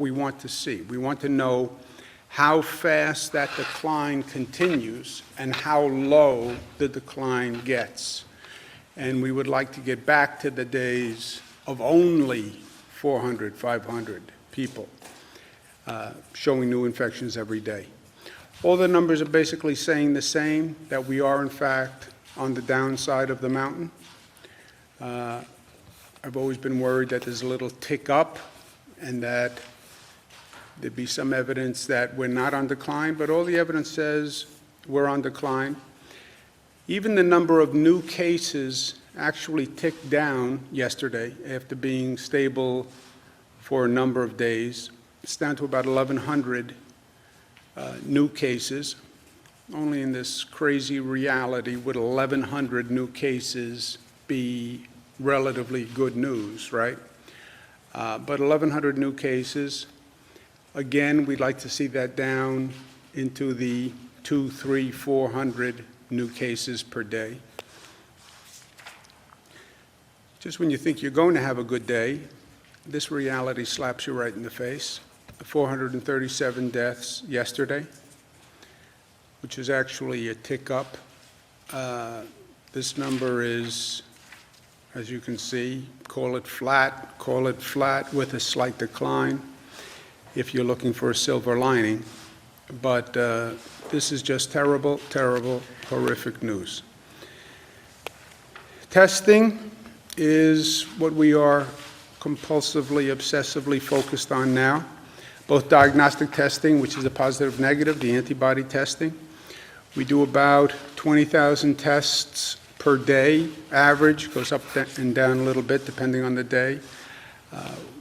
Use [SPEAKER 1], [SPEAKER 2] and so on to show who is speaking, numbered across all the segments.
[SPEAKER 1] we want to see. We want to know how fast that decline continues and how low the decline gets. And we would like to get back to the days of only 400, 500 people showing new infections every day. All the numbers are basically saying the same, that we are, in fact, on the downside of the mountain. I've always been worried that there's a little tick up and that there'd be some evidence that we're not on decline, but all the evidence says we're on decline. Even the number of new cases actually ticked down yesterday after being stable for a number of days. It's down to about 1,100 new cases. Only in this crazy reality would 1,100 new cases be relatively good news, right? But 1,100 new cases. Again, we'd like to see that down into the 200, 300, 400 new cases per day. Just when you think you're going to have a good day, this reality slaps you right in the face. 437 deaths yesterday, which is actually a tick up. This number is, as you can see, call it flat with a slight decline if you're looking for a silver lining. But this is just terrible, terrible, horrific news. Testing is what we are compulsively, obsessively focused on now. Both diagnostic testing, which is a positive, negative, the antibody testing. We do about 20,000 tests per day, average, goes up and down a little bit depending on the day.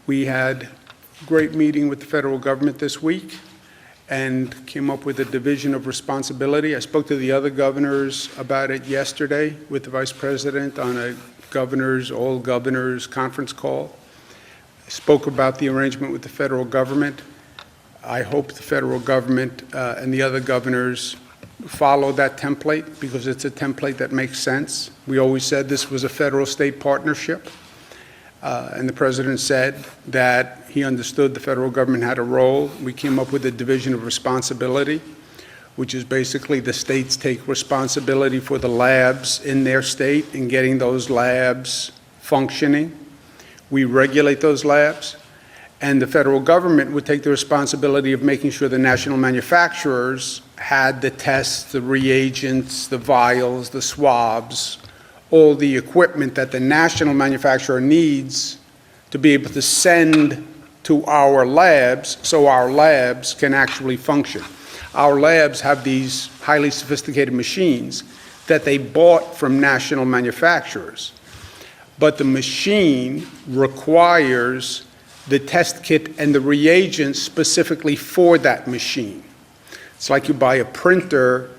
[SPEAKER 1] We had a great meeting with the federal government this week and came up with a division of responsibility. I spoke to the other governors about it yesterday with the Vice President on a all governors conference call. I spoke about the arrangement with the federal government. I hope the federal government and the other governors follow that template because it's a template that makes sense. We always said this was a federal-state partnership, and the President said that he understood the federal government had a role. We came up with a division of responsibility, which is basically the states take responsibility for the labs in their state and getting those labs functioning. We regulate those labs. And the federal government would take the responsibility of making sure the national manufacturers had the tests, the reagents, the vials, the swabs, all the equipment that the national manufacturer needs to be able to send to our labs so our labs can actually function. Our labs have these highly sophisticated machines that they bought from national manufacturers. But the machine requires the test kit and the reagents specifically for that machine. It's like you buy a printer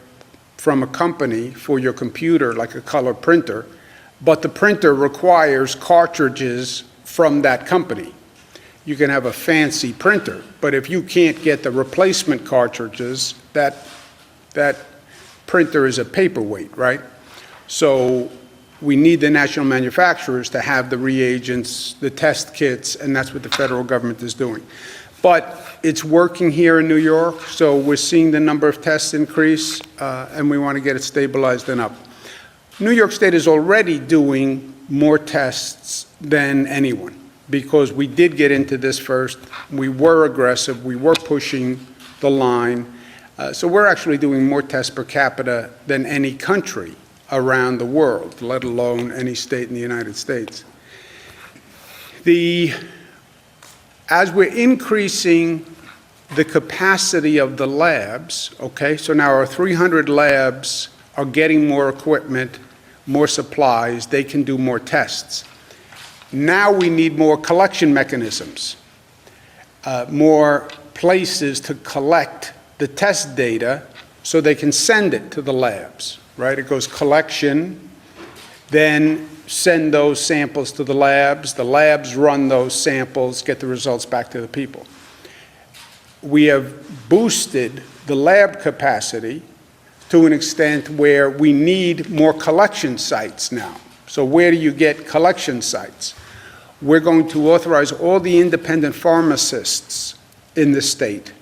[SPEAKER 1] from a company for your computer, like a color printer, but the printer requires cartridges from that company. You can have a fancy printer, but if you can't get the replacement cartridges, that printer is a paperweight, right? So we need the national manufacturers to have the reagents, the test kits, and that's what the federal government is doing. But it's working here in New York, so we're seeing the number of tests increase, and we want to get it stabilized and up. New York State is already doing more tests than anyone because we did get into this first. We were aggressive. We were pushing the line. So we're actually doing more tests per capita than any country around the world, let alone any state in the United States. As we're increasing the capacity of the labs, okay, so now our 300 labs are getting more equipment, more supplies, they can do more tests. Now we need more collection mechanisms, more places to collect the test data so they can send it to the labs. Right? It goes collection, then send those samples to the labs run those samples, get the results back to the people. We have boosted the lab capacity to an extent where we need more collection sites now. So where do you get collection sites? We're going to authorize all the independent pharmacists in the state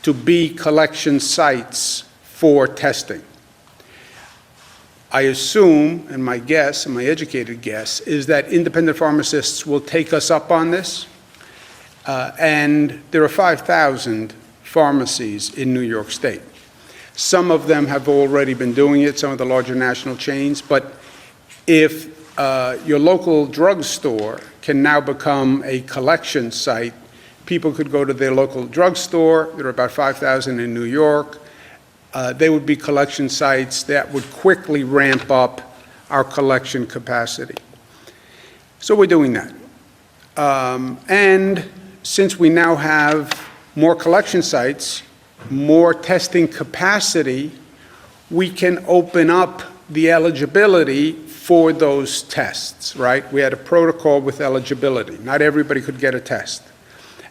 [SPEAKER 1] to be collection sites for testing. I assume, and my guess, and my educated guess, is that independent pharmacists will take us up on this. And there are 5,000 pharmacies in New York State. Some of them have already been doing it, some of the larger national chains, but if your local drugstore can now become a collection site, people could go to their local drugstore. There are about 5,000 in New York. They would be collection sites that would quickly ramp up our collection capacity. So we're doing that. And since we now have more collection sites, more testing capacity, we can open up the eligibility for those tests, right? We had a protocol with eligibility. Not everybody could get a test.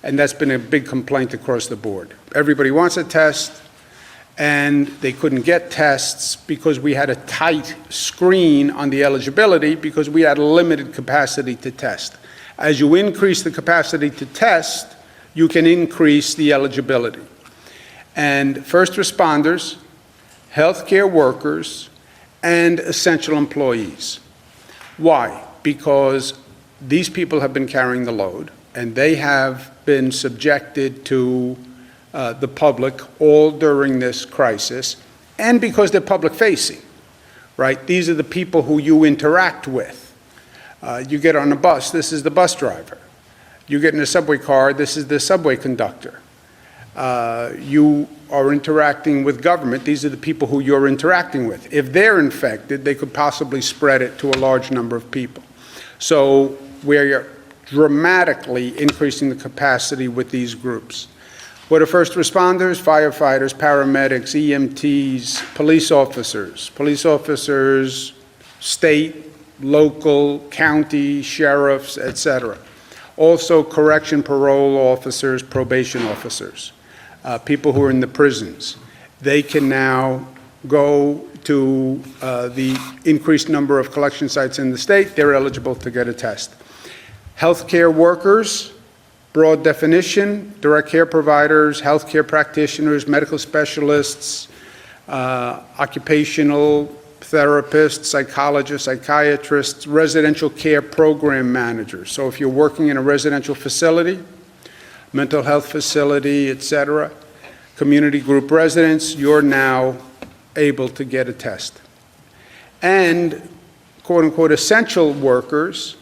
[SPEAKER 1] And that's been a big complaint across the board. Everybody wants a test, and they couldn't get tests because we had a tight screen on the eligibility because we had a limited capacity to test. As you increase the capacity to test, you can increase the eligibility. And first responders, healthcare workers, and essential employees. Why? Because these people have been carrying the load, and they have been subjected to the public all during this crisis, and because they're public-facing, right? These are the people who you interact with. You get on a bus, this is the bus driver. You get in a subway car, this is the subway conductor. You are interacting with government, these are the people who you're interacting with. If they're infected, they could possibly spread it to a large number of people. So we're dramatically increasing the capacity with these groups. What are first responders? Firefighters, paramedics, EMTs, police officers, state, local, county, sheriffs, etc. Also correction parole officers, probation officers, people who are in the prisons. They can now go to the increased number of collection sites in the state. They're eligible to get a test. Healthcare workers, broad definition, direct care providers, healthcare practitioners, medical specialists, occupational therapists, psychologists, psychiatrists, residential care program managers. So if you're working in a residential facility, mental health facility, etc., community group residents, you're now able to get a test. And quote-unquote essential workers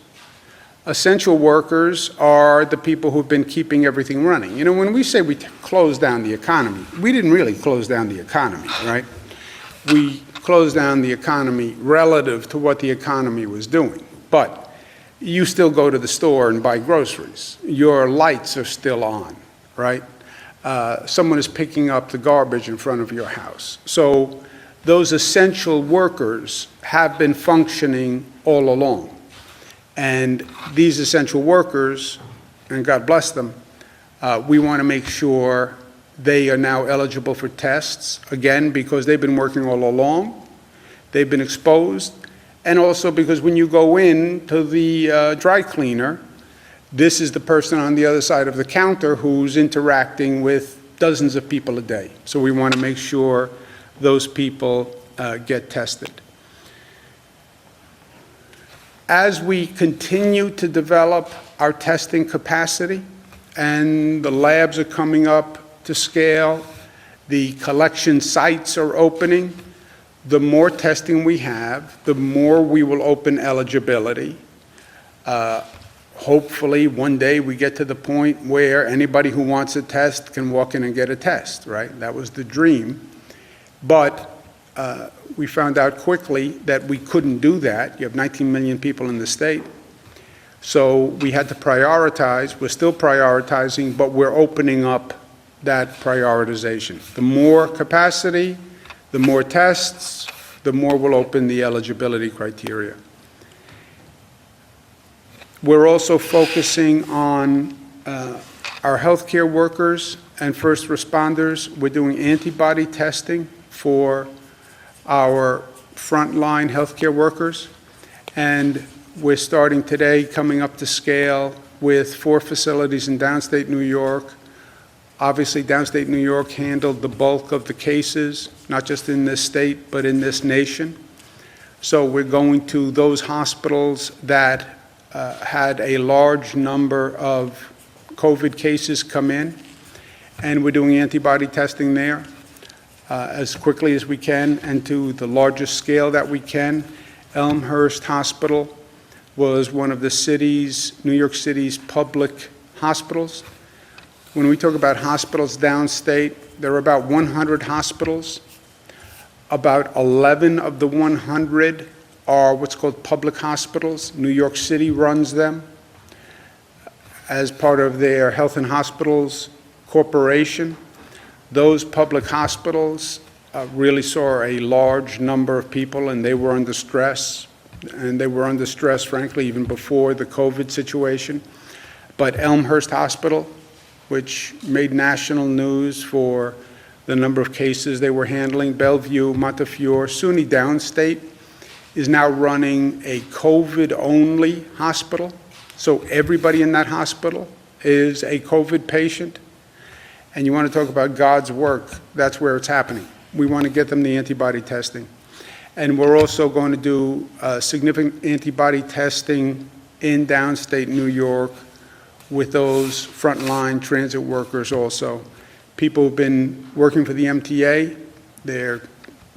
[SPEAKER 1] are the people who've been keeping everything running. You know, when we say we closed down the economy, we didn't really close down the economy, right? We closed down the economy relative to what the economy was doing. But you still go to the store and buy groceries. Your lights are still on, right? Someone is picking up the garbage in front of your house. So those essential workers have been functioning all along. And these essential workers, and God bless them, we want to make sure they are now eligible for tests, again, because they've been working all along, they've been exposed, and also because when you go in to the dry cleaner, this is the person on the other side of the counter who's interacting with dozens of people a day. So we want to make sure those people get tested. As we continue to develop our testing capacity, and the labs are coming up to scale, the collection sites are opening, the more testing we have, the more we will open eligibility. Hopefully, one day we get to the point where anybody who wants a test can walk in and get a test, right? That was the dream. But we found out quickly that we couldn't do that. You have 19 million people in the state. So we had to prioritize. We're still prioritizing, but we're opening up that prioritization. The more capacity, the more tests, the more we'll open the eligibility criteria. We're also focusing on our healthcare workers and first responders. We're doing antibody testing for our frontline healthcare workers, and we're starting today, coming up to scale with 4 facilities in downstate New York, Obviously, downstate New York handled the bulk of the cases, not just in this state, but in this nation. So we're going to those hospitals that had a large number of COVID cases come in, and we're doing antibody testing there as quickly as we can and to the largest scale that we can. Elmhurst Hospital was one of the city's, New York City's public hospitals. When we talk about hospitals downstate, there are about 100 hospitals. About 11 of the 100 are what's called public hospitals. New York City runs them as part of their Health and Hospitals Corporation. Those public hospitals really saw a large number of people, and they were under stress. And they were under stress, frankly, even before the COVID situation. But Elmhurst Hospital, which made national news for the number of cases they were handling, Bellevue, Montefiore, SUNY Downstate is now running a COVID-only hospital. So everybody in that hospital is a COVID patient. And you want to talk about God's work, that's where it's happening. We want to get them the antibody testing. And we're also going to do significant antibody testing in downstate New York with those frontline transit workers also. People who've been working for the MTA, they're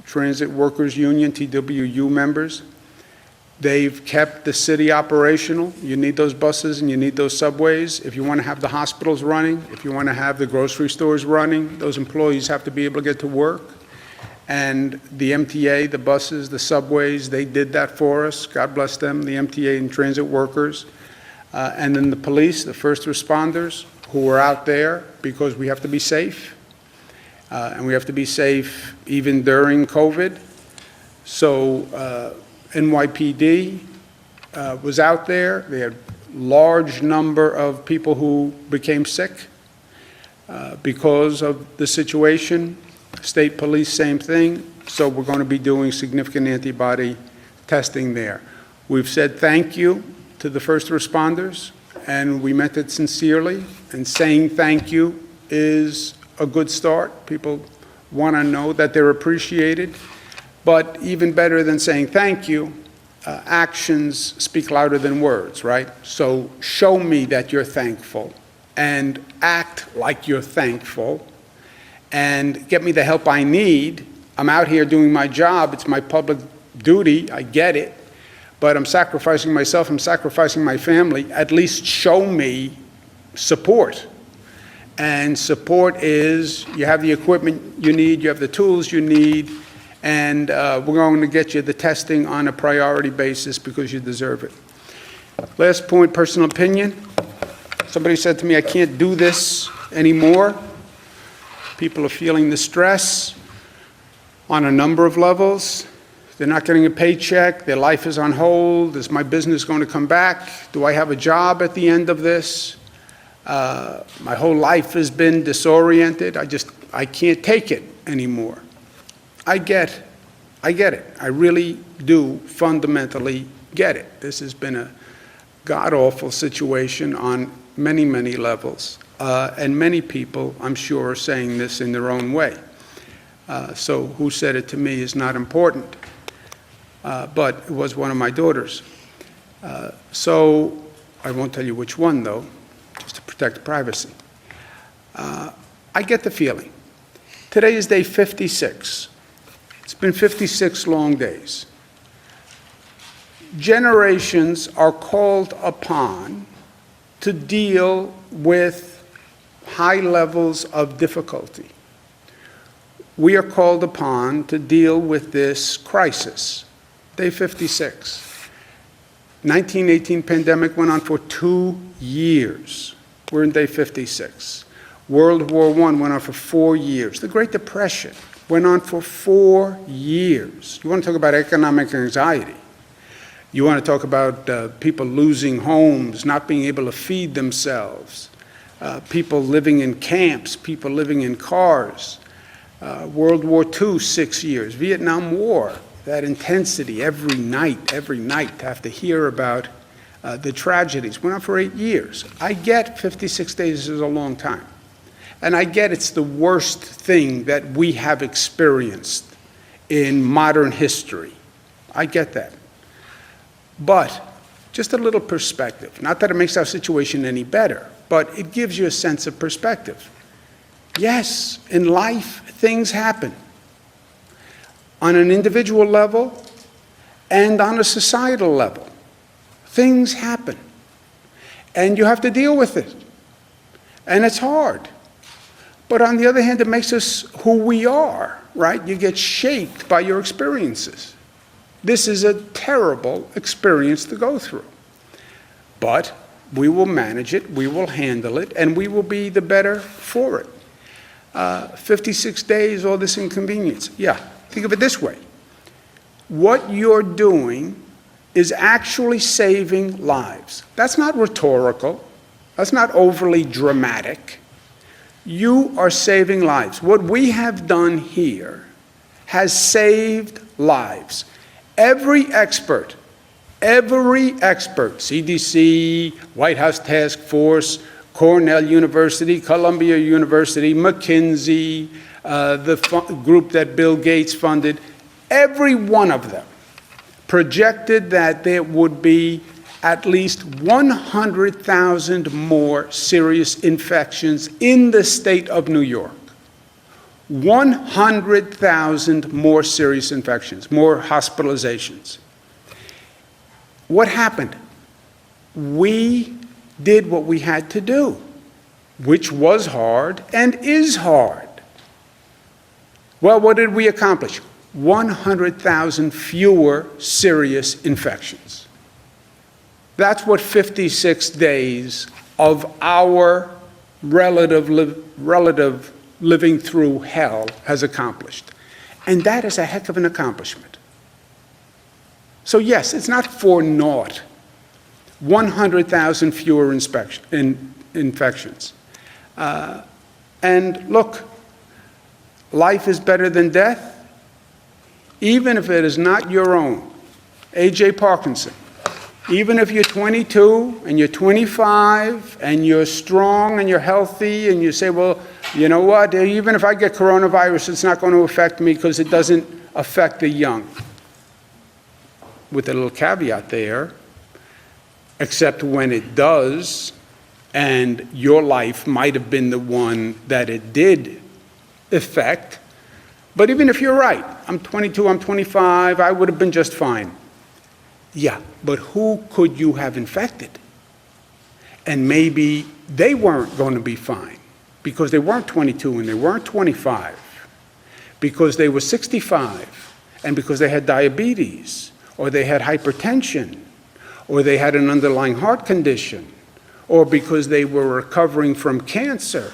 [SPEAKER 1] Transit Workers Union, TWU members. They've kept the city operational. You need those buses and you need those subways. If you want to have the hospitals running, if you want to have the grocery stores running, those employees have to be able to get to work. And the MTA, the buses, the subways, they did that for us. God bless them, the MTA and transit workers. And then the police, the first responders who are out there because we have to be safe. And we have to be safe even during COVID. So NYPD was out there. They had a large number of people who became sick because of the situation. State police, same thing. So we're going to be doing significant antibody testing there. We've said thank you to the first responders, and we meant it sincerely. And saying thank you is a good start. People want to know that they're appreciated. But even better than saying thank you, actions speak louder than words, right? So show me that you're thankful and act like you're thankful and get me the help I need. I'm out here doing my job. It's my public duty. I get it. But I'm sacrificing myself. I'm sacrificing my family. At least show me support. And support is you have the equipment you need, you have the tools you need, and we're going to get you the testing on a priority basis because you deserve it. Last point, personal opinion. Somebody said to me, I can't do this anymore. People are feeling the stress on a number of levels. They're not getting a paycheck. Their life is on hold. Is my business going to come back? Do I have a job at the end of this? My whole life has been disoriented. I can't take it anymore. I get it. I really do fundamentally get it. This has been a god-awful situation on many, many levels. And many people, I'm sure, are saying this in their own way. So who said it to me is not important. But it was one of my daughters. So I won't tell you which one, though, just to protect privacy. I get the feeling. Today is day 56. It's been 56 long days. Generations are called upon to deal with high levels of difficulty. We are called upon to deal with this crisis. Day 56. 1918 pandemic went on for 2 years. We're in day 56. World War I went on for 4 years. The Great Depression went on for 4 years. You want to talk about economic anxiety. You want to talk about people losing homes, not being able to feed themselves, people living in camps, people living in cars. World War II, 6 years. Vietnam War, that intensity every night, to have to hear about the tragedies. Went on for 8 years. I get 56 days is a long time. And I get it's the worst thing that we have experienced in modern history. I get that. But just a little perspective. Not that it makes our situation any better, but it gives you a sense of perspective. Yes, in life, things happen. On an individual level and on a societal level. Things happen. And you have to deal with it. And it's hard. But on the other hand, it makes us who we are, right? You get shaped by your experiences. This is a terrible experience to go through. But we will manage it, we will handle it, and we will be the better for it. 56 days, all this inconvenience. Yeah, think of it this way. What you're doing is actually saving lives. That's not rhetorical. That's not overly dramatic. You are saving lives. What we have done here has saved lives. Every expert, CDC, White House Task Force, Cornell University, Columbia University, McKinsey, the group that Bill Gates funded, every one of them projected that there would be at least 100,000 more serious infections in the state of New York. 100,000 more serious infections, more hospitalizations. What happened? We did what we had to do, which was hard and is hard. Well, what did we accomplish? 100,000 fewer serious infections. That's what 56 days of our relative living through hell has accomplished. And that is a heck of an accomplishment. So yes, it's not for naught. 100,000 fewer infections. And look, life is better than death, even if it is not your own. A.J. Parkinson. Even if you're 22 and you're 25 and you're strong and you're healthy and you say, well, you know what, even if I get coronavirus, it's not going to affect me because it doesn't affect the young. With a little caveat there, except when it does, and your life might have been the one that it did affect. But even if you're right, I'm 22, I'm 25, I would have been just fine. Yeah, but who could you have infected? And maybe they weren't going to be fine because they weren't 22 and they weren't 25, because they were 65 and because they had diabetes or they had hypertension or they had an underlying heart condition or because they were recovering from cancer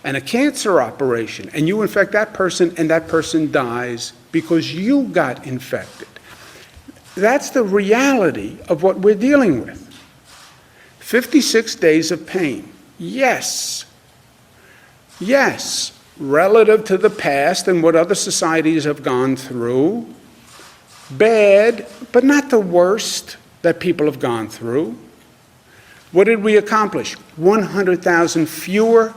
[SPEAKER 1] and a cancer operation, and you infect that person and that person dies because you got infected. That's the reality of what we're dealing with. 56 days of pain. Yes. Yes, relative to the past and what other societies have gone through. Bad, but not the worst that people have gone through. What did we accomplish? 100,000 fewer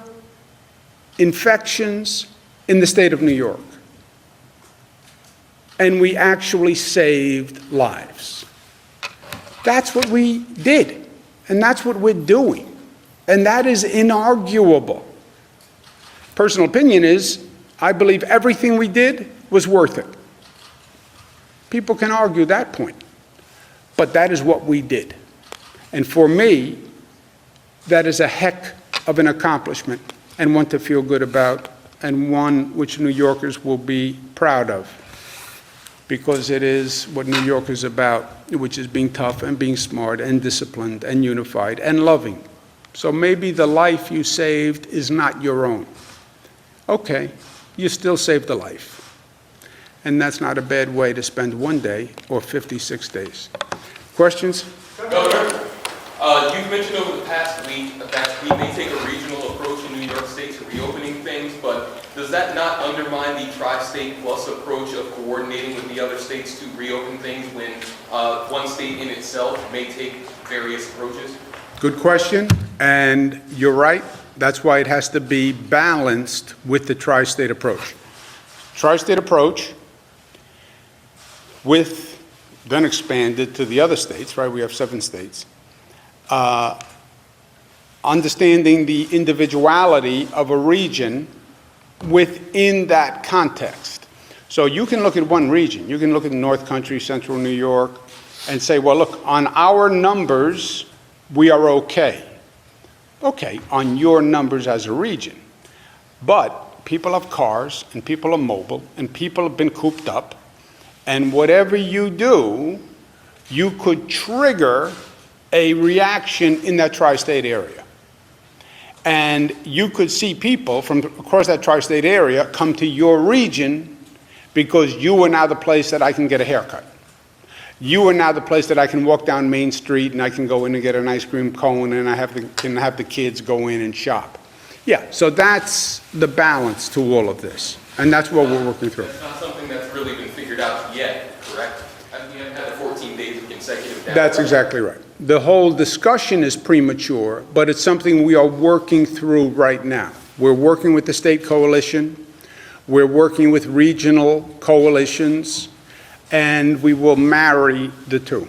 [SPEAKER 1] infections in the state of New York. And we actually saved lives. That's what we did, and that's what we're doing, and that is inarguable. Personal opinion is, I believe everything we did was worth it. People can argue that point, but that is what we did. And for me, that is a heck of an accomplishment and one to feel good about, and one which New Yorkers will be proud of, because it is what New York is about, which is being tough and being smart and disciplined and unified and loving. So maybe the life you saved is not your own. Okay, you still saved a life. And that's not a bad way to spend one day or 56 days. Questions?
[SPEAKER 2] Governor, you've mentioned over the past week that we may take a regional approach in New York State to reopening things, but does that not undermine the tri-state plus approach of coordinating with the other states to reopen things when one state in itself may take various approaches?
[SPEAKER 1] Good question, and you're right. That's why it has to be balanced with the tri-state approach. Tri-state approach with, then expanded to the other states, right? We have 7 states. Understanding the individuality of a region within that context. So you can look at one region. You can look at the North Country, Central New York, and say, well, look, on our numbers, we are okay. Okay, on your numbers as a region. But people have cars, and people are mobile, and people have been cooped up, and whatever you do, you could trigger a reaction in that tri-state area. And you could see people from across that tri-state area come to your region because you are now the place that I can get a haircut. You are now the place that I can walk down Main Street and I can go in and get an ice cream cone and can have the kids go in and shop. Yeah, so that's the balance to all of this. And that's what we're working through.
[SPEAKER 2] That's not something that's really been figured out yet, correct? You haven't had the 14 days of consecutive downtime.
[SPEAKER 1] That's exactly right. The whole discussion is premature, but it's something we are working through right now. We're working with the state coalition, we're working with regional coalitions, and we will marry the two.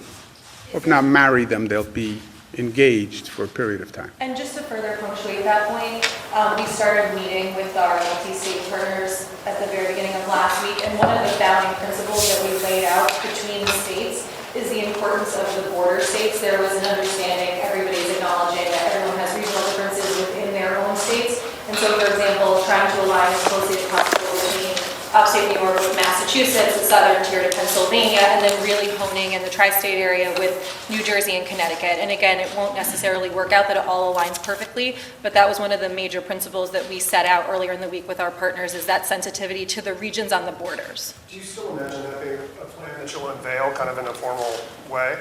[SPEAKER 1] If not marry them, they'll be engaged for a period of time.
[SPEAKER 3] And just to further punctuate that point, we started meeting with our multi-state partners at the very beginning of last week, and one of the founding principles that we laid out between the states is the importance of the border states. There was an understanding, everybody's acknowledging that everyone has regional differences within their own states. And so, for example, trying to align as closely as possible between upstate New York with Massachusetts, the southern tier to Pennsylvania, and then really honing in the tri-state area with New Jersey and Connecticut. And again, it won't necessarily work out that it all aligns perfectly, but that was one of the major principles that we set out earlier in the week with our partners, is that sensitivity to the regions on the borders.
[SPEAKER 4] Do you still imagine that being a plan that you'll unveil kind of in a formal way?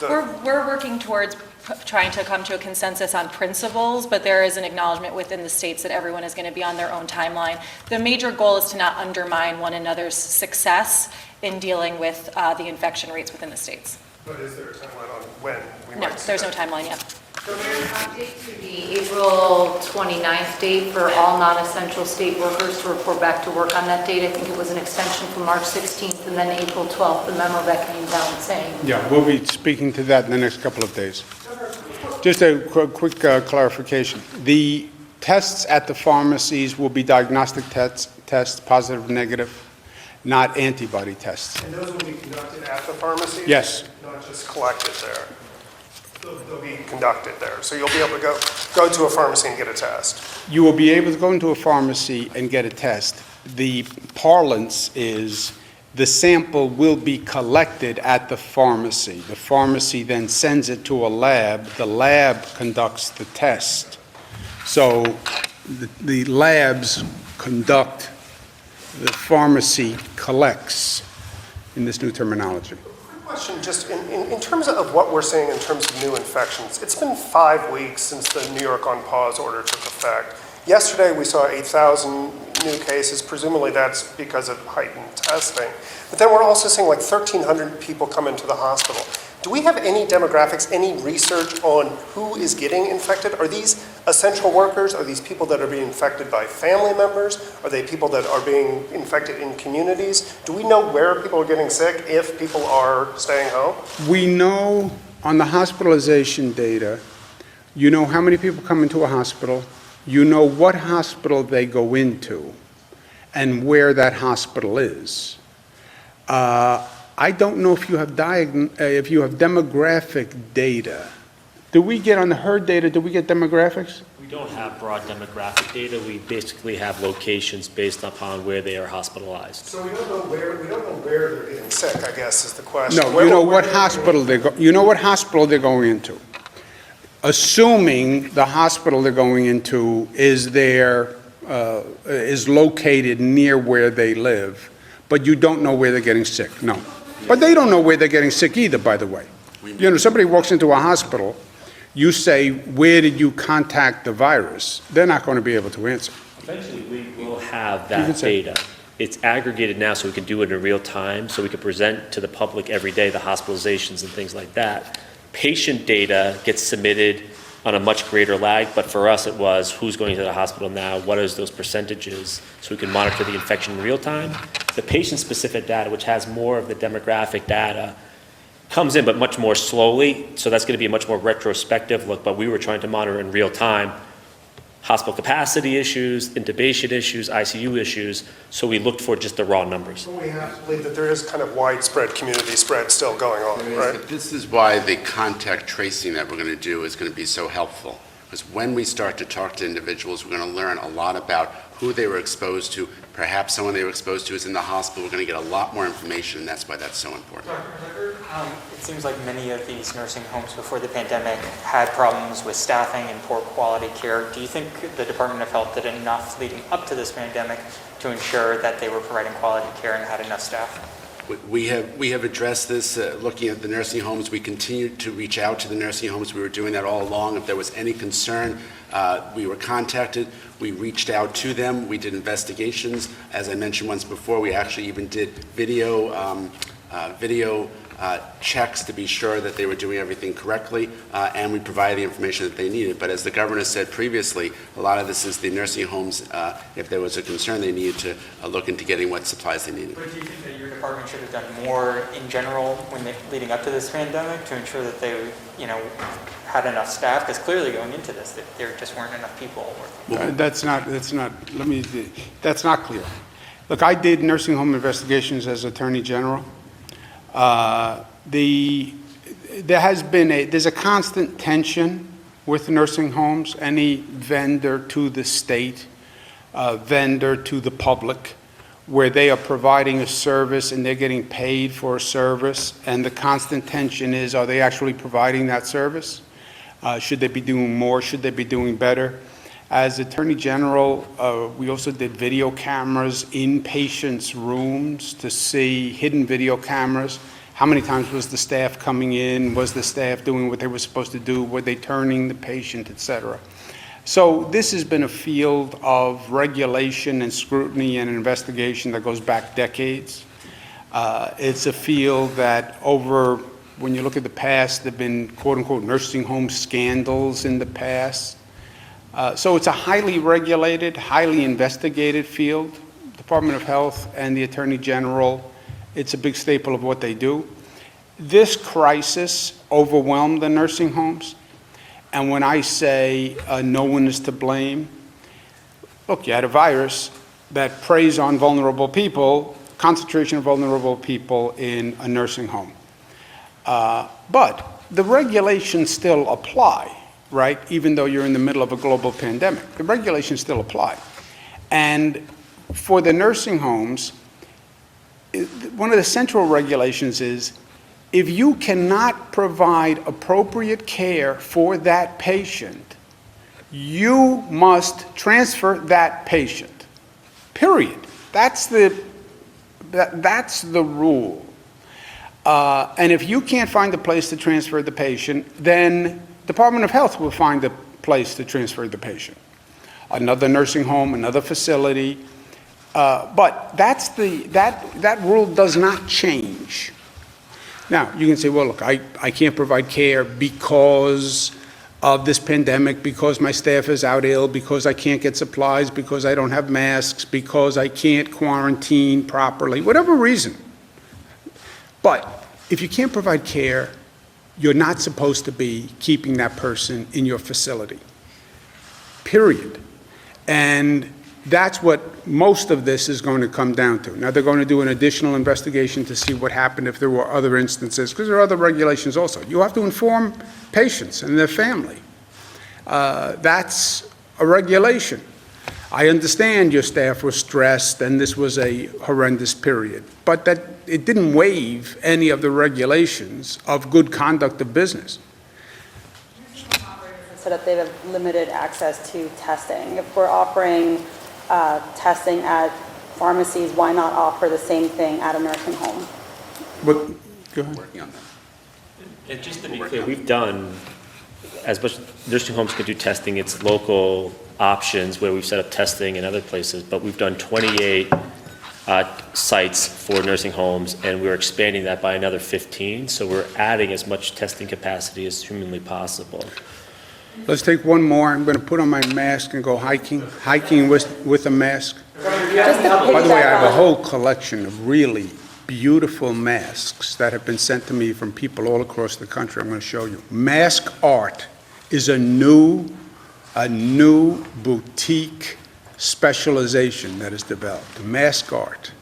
[SPEAKER 3] We're working towards trying to come to a consensus on principles, but there is an acknowledgement within the states that everyone is going to be on their own timeline. The major goal is to not undermine one another's success in dealing with the infection rates within the states.
[SPEAKER 4] But is there a timeline on when we
[SPEAKER 3] No,
[SPEAKER 4] might see
[SPEAKER 3] there's no
[SPEAKER 4] that?
[SPEAKER 3] timeline yet.
[SPEAKER 5] So there's an update to the April 29th date for all non-essential state workers to report back to work on that date. I think it was an extension from March 16th and then April 12th, the memo that came down saying.
[SPEAKER 1] Yeah, we'll be speaking to that in the next couple of days. Just a quick clarification. The tests at the pharmacies will be diagnostic tests, positive, negative, not antibody tests.
[SPEAKER 4] And those will be conducted at the pharmacy?
[SPEAKER 1] Yes.
[SPEAKER 4] Not just collected there? They'll be conducted there. So you'll be able to go to a pharmacy and get a test?
[SPEAKER 1] You will be able to go into a pharmacy and get a test. The parlance is the sample will be collected at the pharmacy. The pharmacy then sends it to a lab. The lab conducts the test. So the labs conduct, the pharmacy collects in this new terminology.
[SPEAKER 4] Question, just in terms of what we're seeing in terms of new infections, it's been 5 weeks since the New York on pause order took effect. Yesterday, we saw 8,000 new cases. Presumably, that's because of heightened testing. But then we're also seeing like 1,300 people come into the hospital. Do we have any demographics, any research on who is getting infected? Are these essential workers? Are these people that are being infected by family members? Are they people that are being infected in communities? Do we know where people are getting sick if people are staying home?
[SPEAKER 1] We know on the hospitalization data, you know how many people come into a hospital, you know what hospital they go into, and where that hospital is. I don't know if you have demographic data. Do we get on the herd data, do we get demographics?
[SPEAKER 6] We don't have broad demographic data. We basically have locations based upon where they are hospitalized.
[SPEAKER 4] So we don't know where they're getting sick, I guess, is the question.
[SPEAKER 1] No, you know what hospital they're going into. Assuming the hospital they're going into is located near where they live, but you don't know where they're getting sick, no. But they don't know where they're getting sick either, by the way. You know, somebody walks into a hospital, you say, where did you contact the virus? They're not going to be able to answer.
[SPEAKER 6] Eventually, we will have
[SPEAKER 1] You can
[SPEAKER 6] that
[SPEAKER 1] say-
[SPEAKER 6] data. It's aggregated now, so we can do it in real time, so we can present to the public every day the hospitalizations and things like that. Patient data gets submitted on a much greater lag, but for us, it was who's going to the hospital now, what is those percentages, so we can monitor the infection in real time. The patient-specific data, which has more of the demographic data, comes in, but much more slowly, so that's going to be a much more retrospective look, but we were trying to monitor in real time hospital capacity issues, intubation issues, ICU issues, so we looked for just the raw numbers.
[SPEAKER 4] We have to believe that there is kind of widespread community spread still going on, right?
[SPEAKER 7] But this is why the contact tracing that we're going to do is going to be so helpful. Because when we start to talk to individuals, we're going to learn a lot about who they were exposed to. Perhaps someone they were exposed to is in the hospital. We're going to get a lot more information, and that's why that's so important.
[SPEAKER 8] It seems like many of these nursing homes before the pandemic had problems with staffing and poor quality care. Do you think the Department of Health did enough leading up to this pandemic to ensure that they were providing quality care and had enough staff?
[SPEAKER 7] We have addressed this, looking at the nursing homes. We continue to reach out to the nursing homes. We were doing that all along. If there was any concern, we were contacted. We reached out to them. We did investigations. As I mentioned once before, we actually even did video checks to be sure that they were doing everything correctly, and we provided the information that they needed. But as the governor said previously, a lot of this is the nursing homes, if there was a concern, they needed to look into getting what supplies they needed.
[SPEAKER 8] But do you think that your department should have done more in general leading up to this pandemic to ensure that they, had enough staff? Because clearly going into this, there just weren't enough people working.
[SPEAKER 1] That's not clear. Look, I did nursing home investigations as Attorney General. There's a constant tension with nursing homes, any vendor to the state, vendor to the public, where they are providing a service and they're getting paid for a service, and the constant tension is, are they actually providing that service? Should they be doing more? Should they be doing better? As Attorney General, we also did video cameras in patients' rooms to see hidden video cameras. How many times was the staff coming in? Was the staff doing what they were supposed to do? Were they turning the patient, et cetera? So this has been a field of regulation and scrutiny and investigation that goes back decades. It's a field that when you look at the past, there have been quote-unquote nursing home scandals in the past. So it's a highly regulated, highly investigated field. Department of Health and the Attorney General, it's a big staple of what they do. This crisis overwhelmed the nursing homes. And when I say no one is to blame, look, you had a virus that preys on vulnerable people, concentration of vulnerable people in a nursing home. But the regulations still apply, right? Even though you're in the middle of a global pandemic, the regulations still apply. And for the nursing homes, one of the central regulations is if you cannot provide appropriate care for that patient, you must transfer that patient, period. That's the rule. And if you can't find a place to transfer the patient, then Department of Health will find a place to transfer the patient. Another nursing home, another facility. But that rule does not change. Now, you can say, well, look, I can't provide care because of this pandemic, because my staff is out ill, because I can't get supplies, because I don't have masks, because I can't quarantine properly, whatever reason. But if you can't provide care, you're not supposed to be keeping that person in your facility, period. And that's what most of this is going to come down to. Now, they're going to do an additional investigation to see what happened if there were other instances, because there are other regulations also. You have to inform patients and their family. That's a regulation. I understand your staff was stressed and this was a horrendous period, but that it didn't waive any of the regulations of good conduct of business.
[SPEAKER 9] So that they have limited access to testing. If we're offering testing at pharmacies, why not offer the same thing at a nursing home?
[SPEAKER 1] But, go ahead.
[SPEAKER 7] Working on that.
[SPEAKER 6] And just to be clear, we've done, as much nursing homes can do testing, it's local options where we've set up testing in other places, but we've done 28 sites for nursing homes, and we're expanding that by another 15, so we're adding as much testing capacity as humanly possible.
[SPEAKER 1] Let's take one more. I'm going to put on my mask and go hiking with a mask.
[SPEAKER 9] Just to
[SPEAKER 1] By the way, I have a
[SPEAKER 9] piggyback on,
[SPEAKER 1] whole collection of really beautiful masks that have been sent to me from people all across the country. I'm going to show you. Mask art is a new boutique specialization that is developed. Mask art.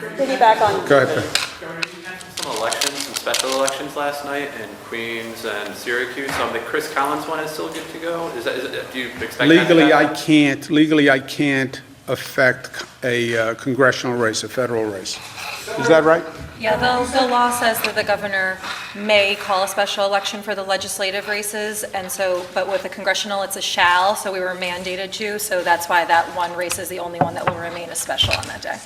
[SPEAKER 9] piggyback on,
[SPEAKER 1] Go ahead. Ben.
[SPEAKER 10] Governor, you mentioned some elections, some special elections last night in Queens and Syracuse. The Chris Collins one is still good to go? Do you expect that to
[SPEAKER 1] Legally,
[SPEAKER 10] happen?
[SPEAKER 1] I can't affect a congressional race, a federal race. Is that right?
[SPEAKER 11] Yeah, the law says that the governor may call a special election for the legislative races, and so, but with the congressional, it's a shall, so we were mandated to, so that's why that one race is the only one that will remain a special on that day.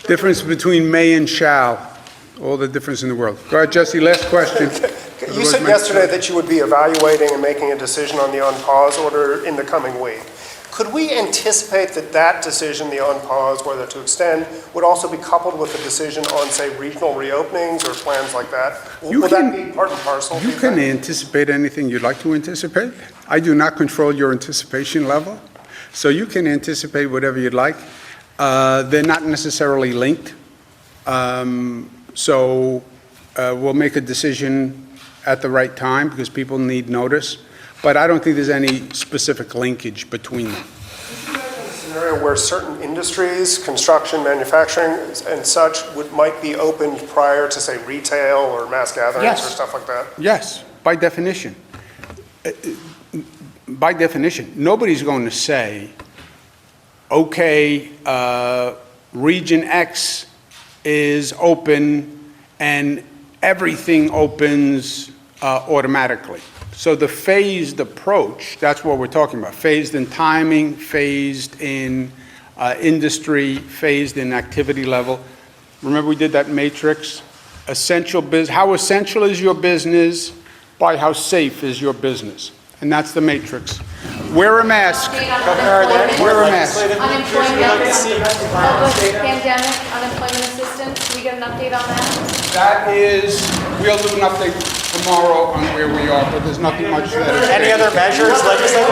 [SPEAKER 1] Difference between may and shall, all the difference in the world. Go ahead, Jesse, last question.
[SPEAKER 4] You said yesterday that you would be evaluating and making a decision on the on-pause order in the coming week. Could we anticipate that that decision, the on-pause, whether to extend, would also be coupled with a decision on, say, regional reopenings or plans like that? Will that be part and parcel?
[SPEAKER 1] You can anticipate anything you'd like to anticipate. I do not control your anticipation level, so you can anticipate whatever you'd like. They're not necessarily linked, so we'll make a decision at the right time because people need notice, but I don't think there's any specific linkage between them.
[SPEAKER 4] Scenario where certain industries, construction, manufacturing, and such, might be opened prior to, say, retail or mass gatherings
[SPEAKER 1] Yes.
[SPEAKER 4] or stuff like that?
[SPEAKER 1] Yes, by definition. By definition, nobody's going to say, okay, Region X is open and everything opens automatically. So the phased approach, that's what we're talking about, phased in timing, phased in industry, phased in activity level. Remember we did that matrix? Essential business, how essential is your business by how safe is your business? And that's the matrix. Wear a mask. Wear a mask.
[SPEAKER 3] Unemployment, pandemic, unemployment assistance, do we get an update on that?
[SPEAKER 1] That is, we'll do an update tomorrow on where we are, but there's nothing much that is.
[SPEAKER 8] Any other measures, legislative